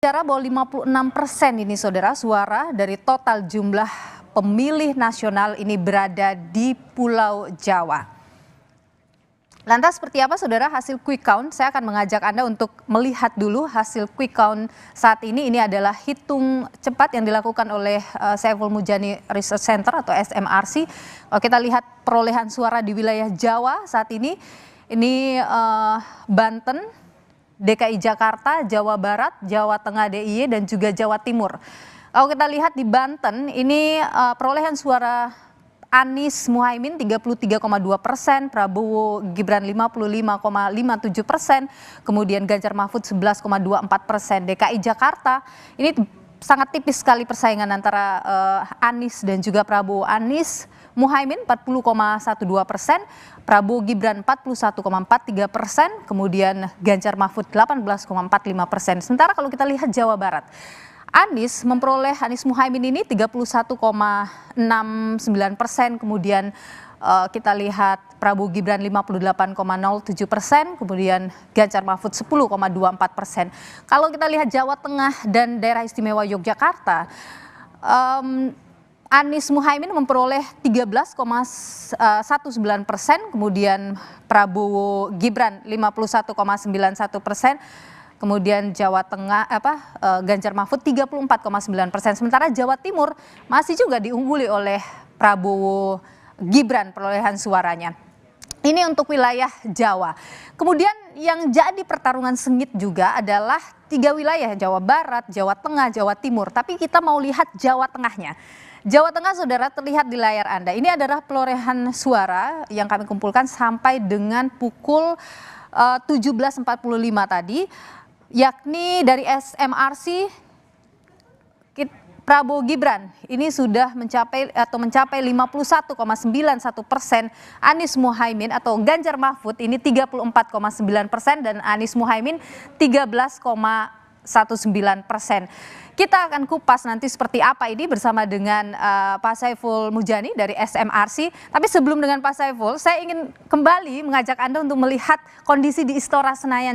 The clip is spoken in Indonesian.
Bicara bahwa 56% ini saudara suara dari total jumlah pemilih nasional ini berada di Pulau Jawa. Lantas seperti apa saudara hasil quick count? Saya akan mengajak Anda untuk melihat dulu hasil quick count saat ini. Ini adalah hitung cepat yang dilakukan oleh Saiful Mujani Research Center atau SMRC. Kalau kita lihat perolehan suara di wilayah Jawa saat ini Banten, DKI Jakarta, Jawa Barat, Jawa Tengah DIY, dan juga Jawa Timur. Kalau kita lihat di Banten, ini perolehan suara Anies Muhaimin 33,2%, Prabowo Gibran 55,57%, kemudian Ganjar Mahfud 11,24%. DKI Jakarta ini sangat tipis sekali persaingan antara Anies dan juga Prabowo. Anies Muhaimin 40,12%, Prabowo Gibran 41,43%, kemudian Ganjar Mahfud 18,45%. Sementara kalau kita lihat Jawa Barat, Anies Muhaimin ini 31,69%, kemudian kita lihat Prabowo Gibran 58,07%, kemudian Ganjar Mahfud 10,24%. Kalau kita lihat Jawa Tengah dan Daerah Istimewa Yogyakarta, Anies Muhaimin memperoleh 13,19%, kemudian Prabowo Gibran 51,91%, kemudian Jawa Tengah Ganjar Mahfud 34,9%. Sementara Jawa Timur masih juga diungguli oleh Prabowo Gibran perolehan suaranya. Ini untuk wilayah Jawa. Kemudian yang jadi pertarungan sengit juga adalah 3 wilayah, Jawa Barat, Jawa Tengah, Jawa Timur. Tapi kita mau lihat Jawa Tengahnya. Jawa Tengah saudara terlihat di layar Anda. Ini adalah perolehan suara yang kami kumpulkan sampai dengan pukul 17.45 tadi. Yakni dari SMRC Prabowo Gibran ini sudah mencapai 51,91%, Anies Muhaimin atau Ganjar Mahfud ini 34,9% dan Anies Muhaimin 13,19%. Kita akan kupas nanti seperti apa ini bersama dengan Pak Saiful Mujani dari SMRC. Tapi sebelum dengan Pak Saiful, saya ingin kembali mengajak Anda untuk melihat kondisi di Istora Senayan